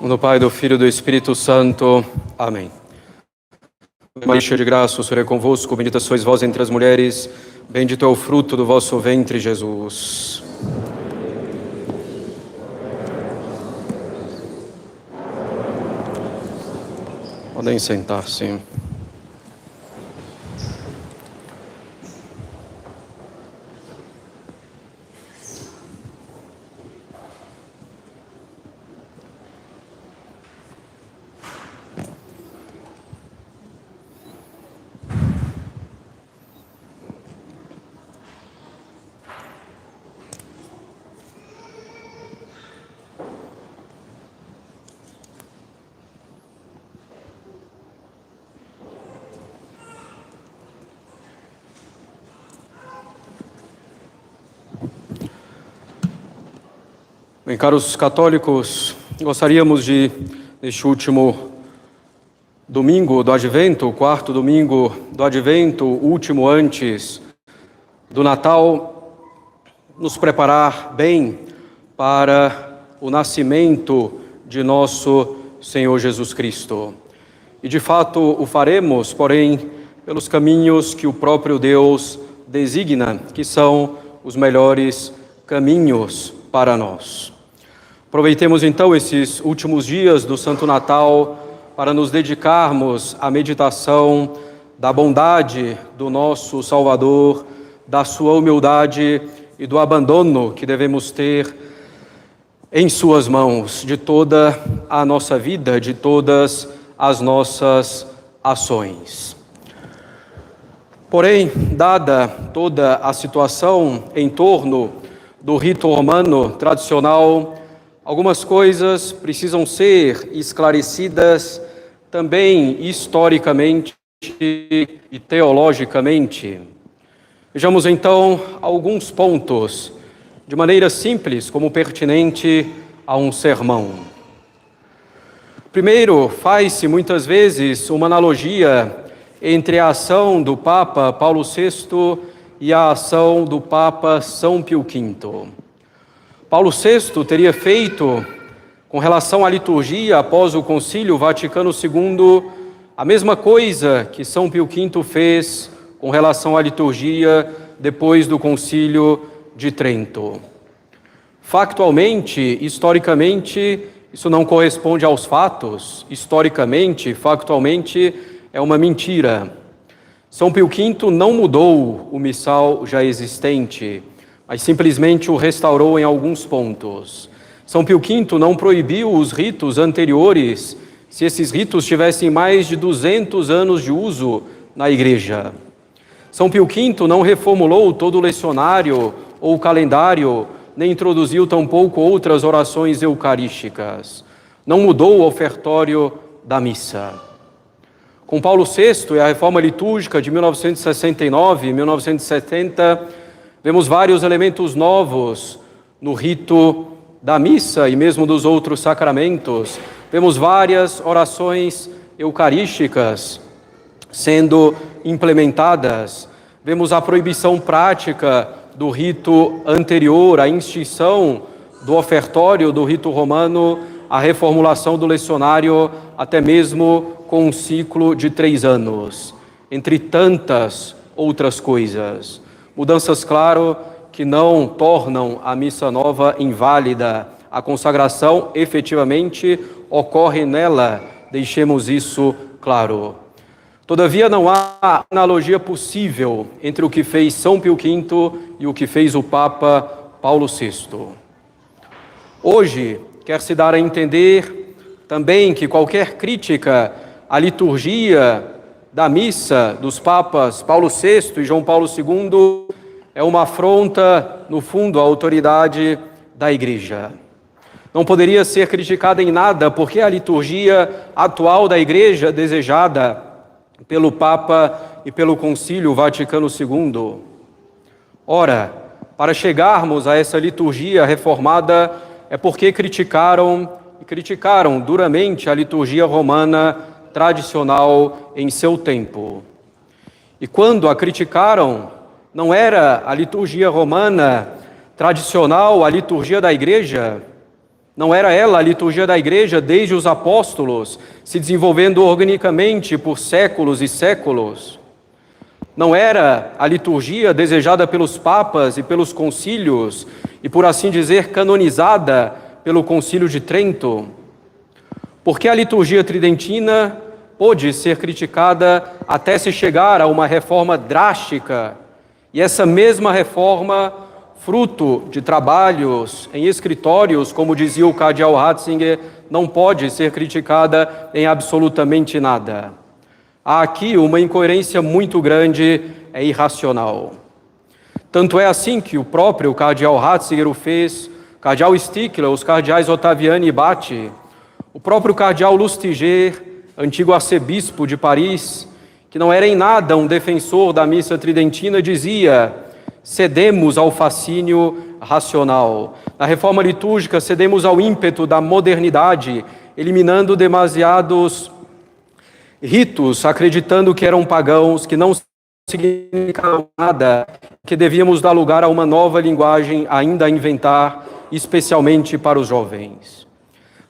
Do Pai, do Filho e do Espírito Santo. Amém. Maria, cheia de graça, o Senhor é convosco, bendita sois vós entre as mulheres, bendito é o fruto do vosso ventre, Jesus. Podem sentar-se. Bem, caros católicos, gostaríamos de, neste último domingo do Advento, o quarto domingo do Advento, o último antes do Natal, nos preparar bem para o nascimento de nosso Senhor Jesus Cristo. E de fato o faremos, porém, pelos caminhos que o próprio Deus designa, que são os melhores caminhos para nós. Aproveitemos então esses últimos dias do Santo Natal para nos dedicarmos à meditação da bondade do nosso Salvador, da sua humildade e do abandono que devemos ter em suas mãos, de toda a nossa vida, de todas as nossas ações. Porém, dada toda a situação em torno do rito romano tradicional, algumas coisas precisam ser esclarecidas também historicamente e teologicamente. Vejamos então alguns pontos, de maneira simples, como pertinente a um sermão. Primeiro, faz-se muitas vezes uma analogia entre a ação do Papa Paulo VI e a ação do Papa São Pio V. Paulo VI teria feito, com relação à liturgia, após o Concílio Vaticano II, a mesma coisa que São Pio V fez com relação à liturgia depois do Concílio de Trento. Factualmente, historicamente, isso não corresponde aos fatos. Historicamente, factualmente, é uma mentira. São Pio V não mudou o missal já existente, mas simplesmente o restaurou em alguns pontos. São Pio V não proibiu os ritos anteriores, se esses ritos tivessem mais de 200 anos de uso na Igreja. São Pio V não reformulou todo o lecionário ou o calendário, nem introduziu tampouco outras orações eucarísticas. Não mudou o ofertório da missa. Com Paulo VI e a reforma litúrgica de 1969 e 1970, vemos vários elementos novos no rito da missa e mesmo dos outros sacramentos. Vemos várias orações eucarísticas sendo implementadas. Vemos a proibição prática do rito anterior, a extinção do ofertório do rito romano, a reformulação do lecionário, até mesmo com um ciclo de 3 anos, entre tantas outras coisas. Mudanças, claro, que não tornam a missa nova inválida. A consagração efetivamente ocorre nela, deixemos isso claro. Todavia, não há analogia possível entre o que fez São Pio V e o que fez o Papa Paulo VI. Hoje, quer se dar a entender também que qualquer crítica à liturgia da missa dos papas Paulo VI e João Paulo II é uma afronta, no fundo, à autoridade da Igreja. Não poderia ser criticada em nada, porque a liturgia atual da Igreja, desejada pelo Papa e pelo Concílio Vaticano II. Ora, para chegarmos a essa liturgia reformada, é porque criticaram duramente a liturgia romana tradicional em seu tempo. E quando a criticaram, não era a liturgia romana tradicional, a liturgia da Igreja, Não era ela a liturgia da igreja desde os apóstolos, se desenvolvendo organicamente por séculos e séculos? Não era a liturgia desejada pelos papas e pelos concílios, e por assim dizer, canonizada pelo Concílio de Trento? Porque a liturgia tridentina pôde ser criticada até se chegar a uma reforma drástica, e essa mesma reforma, fruto de trabalhos em escritórios, como dizia o cardeal Ratzinger, não pode ser criticada em absolutamente nada. Há aqui uma incoerência muito grande, é irracional. Tanto é assim que o próprio cardeal Ratzinger o fez, o cardeal Stickler, os cardeais Ottaviani e Batti, o próprio cardeal Lustiger, antigo arcebispo de Paris, que não era em nada um defensor da missa tridentina, dizia: cedemos ao fascínio racional. Na reforma litúrgica, cedemos ao ímpeto da modernidade, eliminando demasiados ritos, acreditando que eram pagãos, que não significavam nada, que devíamos dar lugar a uma nova linguagem ainda a inventar, especialmente para os jovens.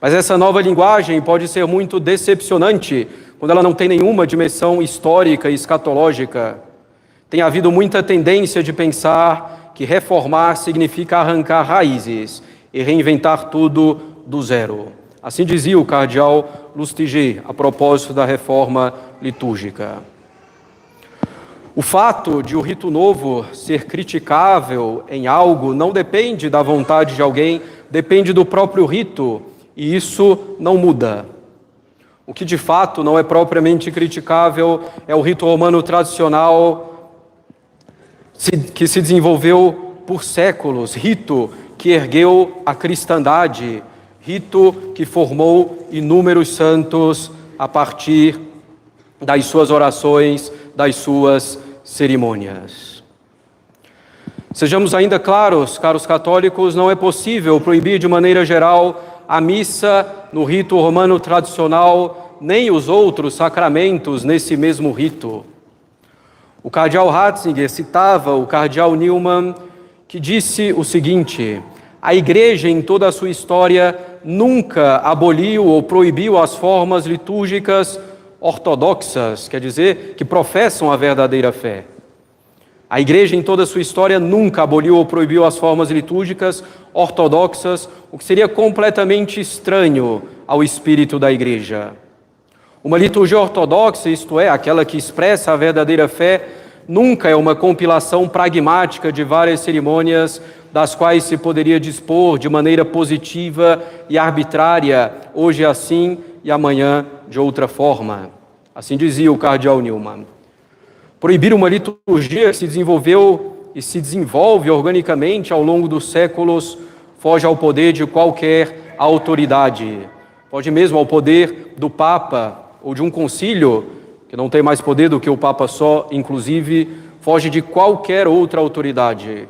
Mas essa nova linguagem pode ser muito decepcionante quando ela não tem nenhuma dimensão histórica e escatológica. Tem havido muita tendência de pensar que reformar significa arrancar raízes e reinventar tudo do zero. Assim dizia o cardeal Lustiger a propósito da reforma litúrgica. O fato de o rito novo ser criticável em algo não depende da vontade de alguém, depende do próprio rito, e isso não muda. O que de fato não é propriamente criticável é o rito romano tradicional que se desenvolveu por séculos, rito que ergueu a cristandade, rito que formou inúmeros santos a partir das suas orações, das suas cerimônias. Sejamos ainda claros, caros católicos, não é possível proibir de maneira geral a missa no rito romano tradicional, nem os outros sacramentos nesse mesmo rito. O cardeal Ratzinger citava o cardeal Newman, que disse o seguinte: a Igreja, em toda a sua história, nunca aboliu ou proibiu as formas litúrgicas ortodoxas, quer dizer, que professam a verdadeira fé. A Igreja, em toda a sua história, nunca aboliu ou proibiu as formas litúrgicas ortodoxas, o que seria completamente estranho ao espírito da Igreja. Uma liturgia ortodoxa, isto é, aquela que expressa a verdadeira fé, nunca é uma compilação pragmática de várias cerimônias das quais se poderia dispor de maneira positiva e arbitrária, hoje assim e amanhã de outra forma. Assim dizia o cardeal Newman. Proibir uma liturgia que se desenvolveu e se desenvolve organicamente ao longo dos séculos foge ao poder de qualquer autoridade, foge mesmo ao poder do Papa ou de um concílio, que não tem mais poder do que o Papa só, inclusive, foge de qualquer outra autoridade.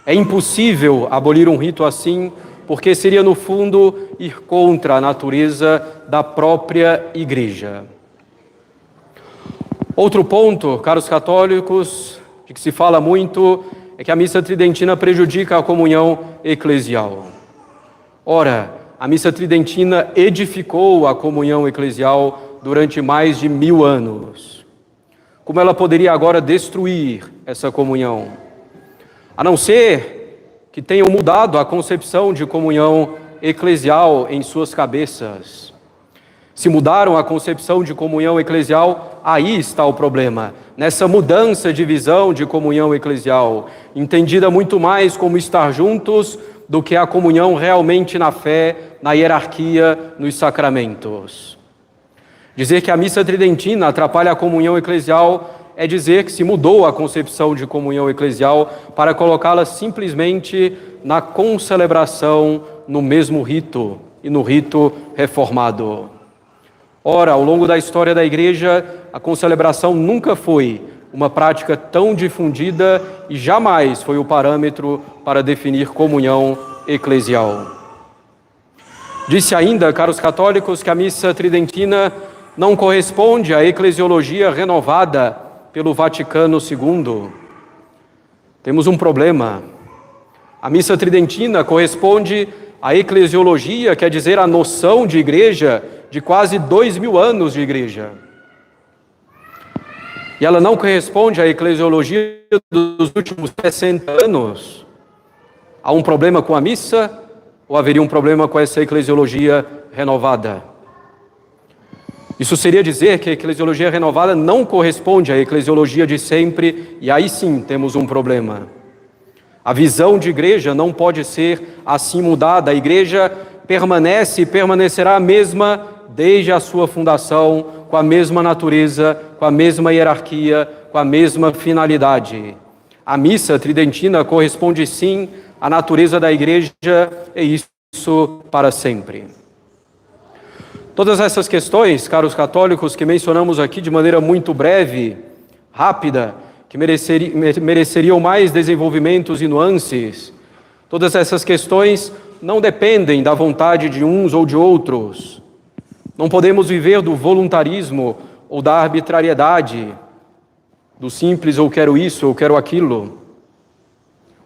É impossível abolir um rito assim, porque seria, no fundo, ir contra a natureza da própria Igreja. Outro ponto, caros católicos, de que se fala muito, é que a missa tridentina prejudica a comunhão eclesial. Ora, a missa tridentina edificou a comunhão eclesial durante mais de 1000 anos. Como ela poderia agora destruir essa comunhão? A não ser que tenham mudado a concepção de comunhão eclesial em suas cabeças. Se mudaram a concepção de comunhão eclesial, aí está o problema. Nessa mudança de visão de comunhão eclesial, entendida muito mais como estar juntos do que a comunhão realmente na fé, na hierarquia, nos sacramentos. Dizer que a missa tridentina atrapalha a comunhão eclesial é dizer que se mudou a concepção de comunhão eclesial para colocá-la simplesmente na concelebração no mesmo rito e no rito reformado. Ora, ao longo da história da Igreja, a concelebração nunca foi uma prática tão difundida e jamais foi o parâmetro para definir comunhão eclesial. Disse ainda, caros católicos, que a missa tridentina não corresponde à eclesiologia renovada pelo Vaticano II. Temos um problema. A missa tridentina corresponde a eclesiologia quer dizer a noção de igreja de quase 2000 anos de igreja. E ela não corresponde à eclesiologia dos últimos 60 anos. Há um problema com a missa ou haveria um problema com essa eclesiologia renovada? Isso seria dizer que a eclesiologia renovada não corresponde à eclesiologia de sempre, e aí sim temos um problema. A visão de igreja não pode ser assim mudada. A igreja permanece e permanecerá a mesma desde a sua fundação, com a mesma natureza, com a mesma hierarquia, com a mesma finalidade. A missa tridentina corresponde sim à natureza da igreja, e isso para sempre. Todas essas questões, caros católicos, que mencionamos aqui de maneira muito breve, rápida, que mereceriam mais desenvolvimentos e nuances, todas essas questões não dependem da vontade de uns ou de outros. Não podemos viver do voluntarismo ou da arbitrariedade, do simples eu quero isso, eu quero aquilo.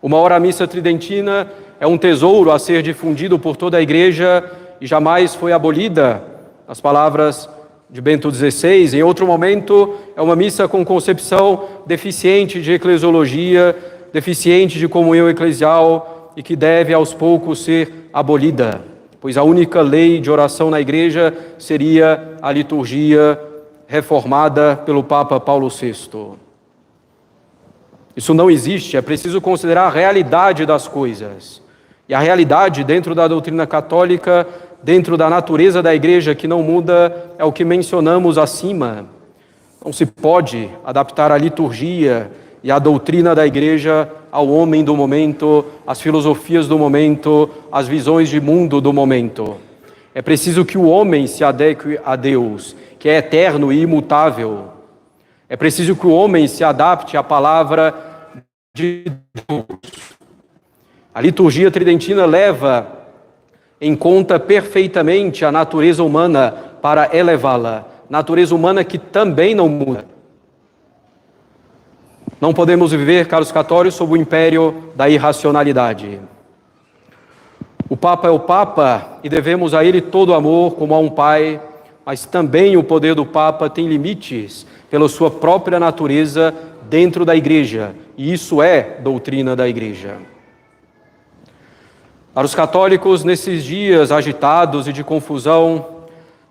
Uma hora a missa tridentina é um tesouro a ser difundido por toda a igreja e jamais foi abolida, as palavras de Bento XVI. Em outro momento, é uma missa com concepção deficiente de eclesiologia, deficiente de comunhão eclesial e que deve aos poucos ser abolida, pois a única lei de oração na igreja seria a liturgia reformada pelo Papa Paulo VI. Isso não existe, é preciso considerar a realidade das coisas. E a realidade dentro da doutrina católica, dentro da natureza da igreja que não muda, é o que mencionamos acima. Não se pode adaptar a liturgia e a doutrina da igreja ao homem do momento, às filosofias do momento, às visões de mundo do momento. É preciso que o homem se adeque a Deus, que é eterno e imutável. É preciso que o homem se adapte à palavra de Deus. A liturgia tridentina leva em conta perfeitamente a natureza humana para elevá-la, natureza humana que também não muda. Não podemos viver, caros católicos, sob o império da irracionalidade. O Papa é o Papa e devemos a ele todo amor como a um pai, mas também o poder do Papa tem limites pela sua própria natureza dentro da igreja, e isso é doutrina da igreja. Para os católicos, nesses dias agitados e de confusão,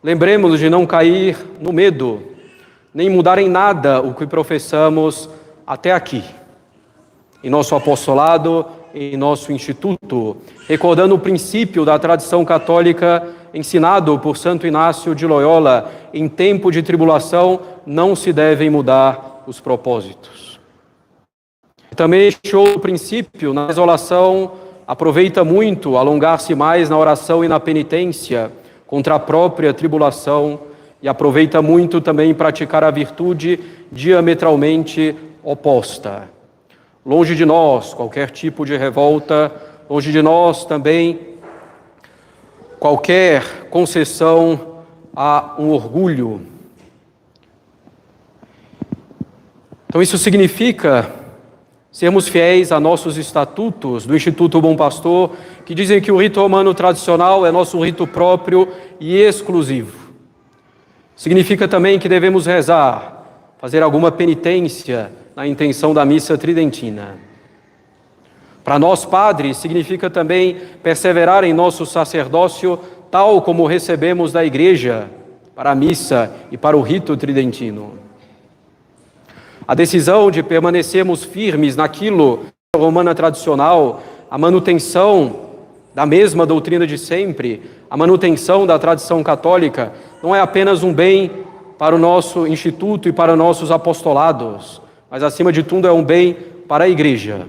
lembremos de não cair no medo, nem mudar em nada o que professamos até aqui, em nosso apostolado, em nosso instituto, recordando o princípio da tradição católica ensinado por Santo Inácio de Loyola: em tempo de tribulação não se devem mudar os propósitos. Também deixou o princípio na isolação, aproveita muito alongar-se mais na oração e na penitência contra a própria tribulação, e aproveita muito também praticar a virtude diametralmente oposta. Longe de nós qualquer tipo de revolta, longe de nós também qualquer concessão a um orgulho. Então isso significa sermos fiéis a nossos estatutos do Instituto Bom Pastor, que dizem que o rito romano tradicional é nosso rito próprio e exclusivo. Significa também que devemos rezar, fazer alguma penitência na intenção da missa tridentina. Para nós, padres, significa também perseverar em nosso sacerdócio, tal como recebemos da igreja, para a missa e para o rito tridentino. A decisão de permanecermos firmes naquilo que é romana tradicional, a manutenção da mesma doutrina de sempre, a manutenção da tradição católica, não é apenas um bem para o nosso instituto e para nossos apostolados, mas acima de tudo é um bem para a igreja.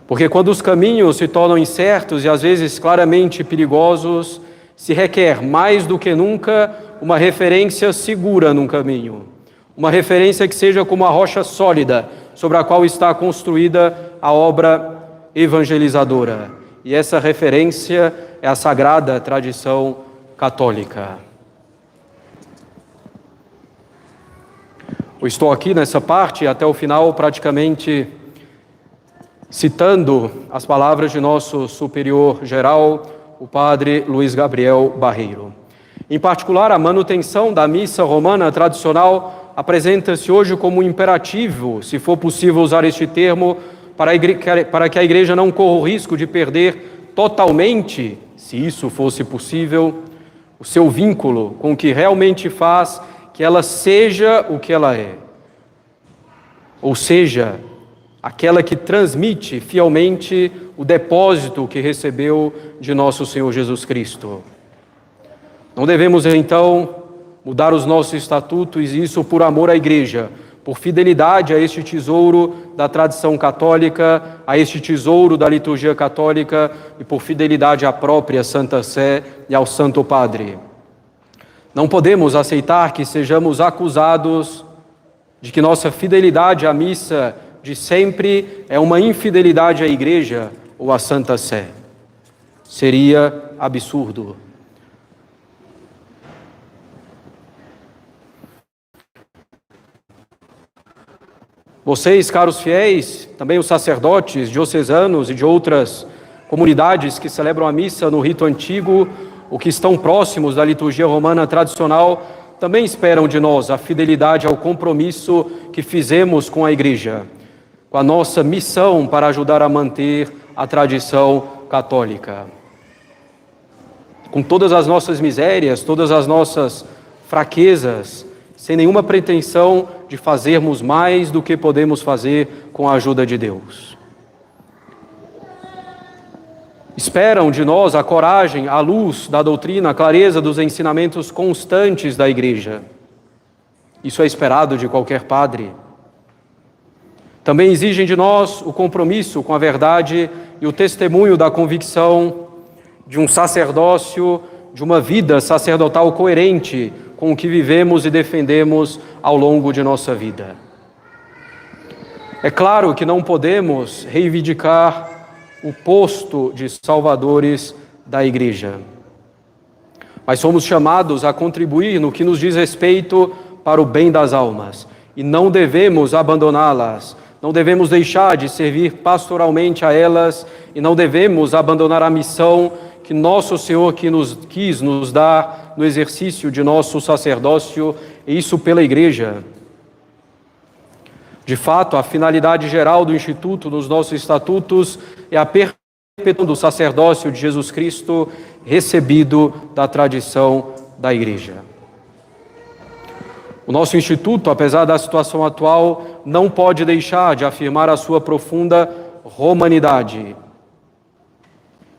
Porque quando os caminhos se tornam incertos e às vezes claramente perigosos, se requer mais do que nunca uma referência segura num caminho. Uma referência que seja como a rocha sólida sobre a qual está construída a obra evangelizadora. E essa referência é a sagrada tradição católica. Eu estou aqui nessa parte até o final praticamente citando as palavras de nosso superior geral, o padre Luiz Gabriel Barreiro. Em particular, a manutenção da missa romana tradicional apresenta-se hoje como um imperativo, se for possível usar este termo, para que a Igreja não corra o risco de perder totalmente, se isso fosse possível, o seu vínculo com o que realmente faz que ela seja o que ela é. Ou seja, aquela que transmite fielmente o depósito que recebeu de nosso Senhor Jesus Cristo. Não devemos, então, mudar os nossos estatutos, e isso por amor à Igreja, por fidelidade a este tesouro da tradição católica, a este tesouro da liturgia católica e por fidelidade à própria Santa Sé e ao Santo Padre. Não podemos aceitar que sejamos acusados de que nossa fidelidade à missa de sempre é uma infidelidade à Igreja ou à Santa Sé. Seria absurdo. Vocês, caros fiéis, também os sacerdotes diocesanos e de outras comunidades que celebram a missa no rito antigo, ou que estão próximos da liturgia romana tradicional, também esperam de nós a fidelidade ao compromisso que fizemos com a Igreja, com a nossa missão para ajudar a manter a tradição católica. Com todas as nossas misérias, todas as nossas fraquezas, sem nenhuma pretensão de fazermos mais do que podemos fazer com a ajuda de Deus. Esperam de nós a coragem, a luz da doutrina, a clareza dos ensinamentos constantes da Igreja. Isso é esperado de qualquer padre. Também exigem de nós o compromisso com a verdade e o testemunho da convicção de um sacerdócio, de uma vida sacerdotal coerente com o que vivemos e defendemos ao longo de nossa vida. É claro que não podemos reivindicar o posto de salvadores da Igreja, mas somos chamados a contribuir no que nos diz respeito para o bem das almas e não devemos abandoná-las, não devemos deixar de servir pastoralmente a elas e não devemos abandonar a missão que nosso Senhor quis nos dar no exercício de nosso sacerdócio, e isso pela Igreja. De fato, a finalidade geral do Instituto nos nossos estatutos é a perpetuação do sacerdócio de Jesus Cristo recebido da tradição da Igreja. O nosso Instituto, apesar da situação atual, não pode deixar de afirmar a sua profunda romanidade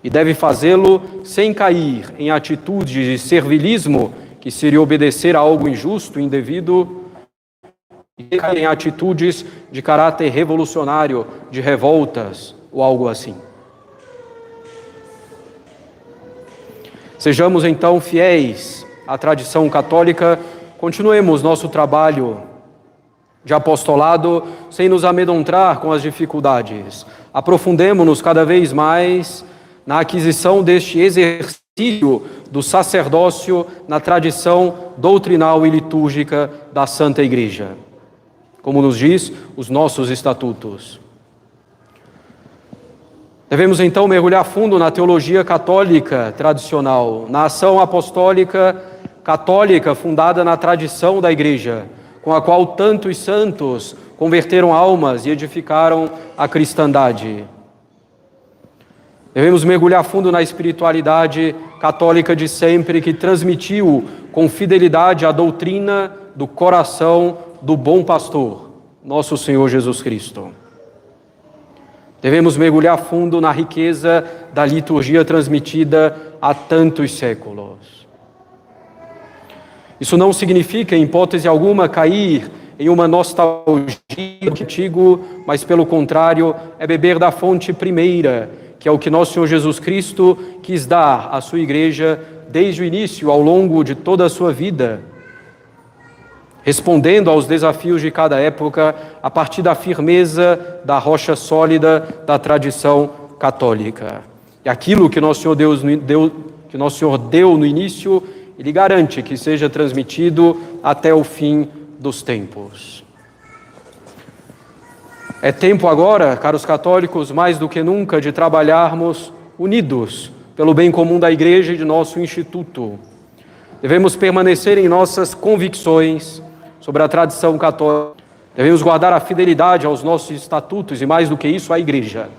e deve fazê-lo sem cair em atitudes de servilismo, que seria obedecer a algo injusto, indevido, e cair em atitudes de caráter revolucionário, de revoltas ou algo assim. Sejamos então fiéis à tradição católica, continuemos nosso trabalho de apostolado sem nos amedrontar com as dificuldades. Aprofundemo-nos cada vez mais na aquisição deste exercício do sacerdócio na tradição doutrinal e litúrgica da Santa Igreja, como nos diz os nossos estatutos. Devemos então mergulhar fundo na teologia católica tradicional, na ação apostólica católica fundada na tradição da Igreja, com a qual tantos santos converteram almas e edificaram a cristandade. Devemos mergulhar fundo na espiritualidade católica de sempre, que transmitiu com fidelidade a doutrina do coração do bom pastor, nosso Senhor Jesus Cristo. Devemos mergulhar fundo na riqueza da liturgia transmitida há tantos séculos. Isso não significa, em hipótese alguma, cair em uma nostalgia do antigo, mas, pelo contrário, é beber da fonte primeira, que é o que nosso Senhor Jesus Cristo quis dar à sua Igreja desde o início, ao longo de toda a sua vida, respondendo aos desafios de cada época a partir da firmeza da rocha sólida da tradição católica. E aquilo que nosso Senhor deu no início, Ele garante que seja transmitido até o fim dos tempos. É tempo agora, caros católicos, mais do que nunca, de trabalharmos unidos pelo bem comum da Igreja e de nosso Instituto. Devemos permanecer em nossas convicções sobre a tradição católica. Devemos guardar a fidelidade aos nossos estatutos e, mais do que isso, à Igreja.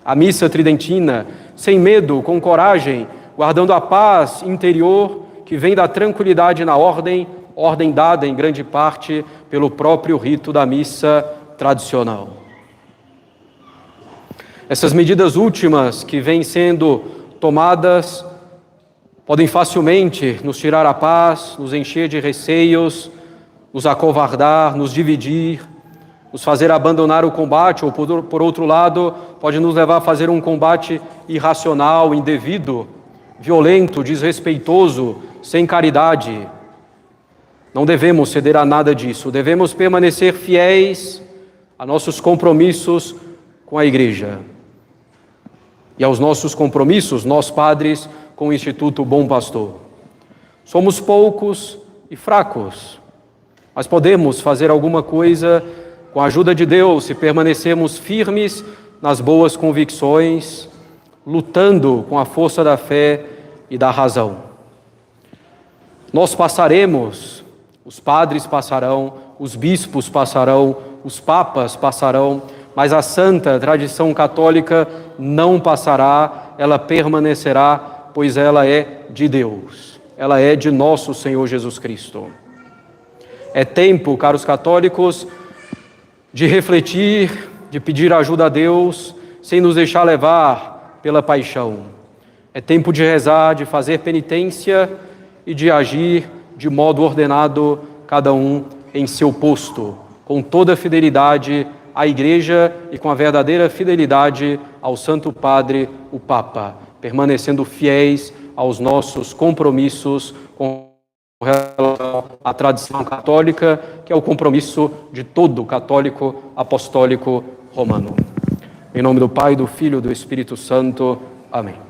A missa tridentina, sem medo, com coragem, guardando a paz interior que vem da tranquilidade na ordem dada em grande parte pelo próprio rito da missa tradicional. Essas medidas últimas que vêm sendo tomadas podem facilmente nos tirar a paz, nos encher de receios, nos acovardar, nos dividir, nos fazer abandonar o combate, ou por outro lado, pode nos levar a fazer um combate irracional, indevido, violento, desrespeitoso, sem caridade. Não devemos ceder a nada disso, devemos permanecer fiéis a nossos compromissos com a Igreja e aos nossos compromissos, nós padres, com o Instituto Bom Pastor. Somos poucos e fracos, mas podemos fazer alguma coisa com a ajuda de Deus se permanecermos firmes nas boas convicções, lutando com a força da fé e da razão. Nós passaremos, os padres passarão, os bispos passarão, os papas passarão, mas a santa tradição católica não passará, ela permanecerá, pois ela é de Deus, ela é de nosso Senhor Jesus Cristo. É tempo, caros católicos, de refletir, de pedir ajuda a Deus, sem nos deixar levar pela paixão. É tempo de rezar, de fazer penitência e de agir de modo ordenado, cada um em seu posto, com toda a fidelidade à Igreja e com a verdadeira fidelidade ao Santo Padre, o Papa, permanecendo fiéis aos nossos compromissos com relação à tradição católica, que é o compromisso de todo católico apostólico romano. Em nome do Pai, do Filho e do Espírito Santo. Amém.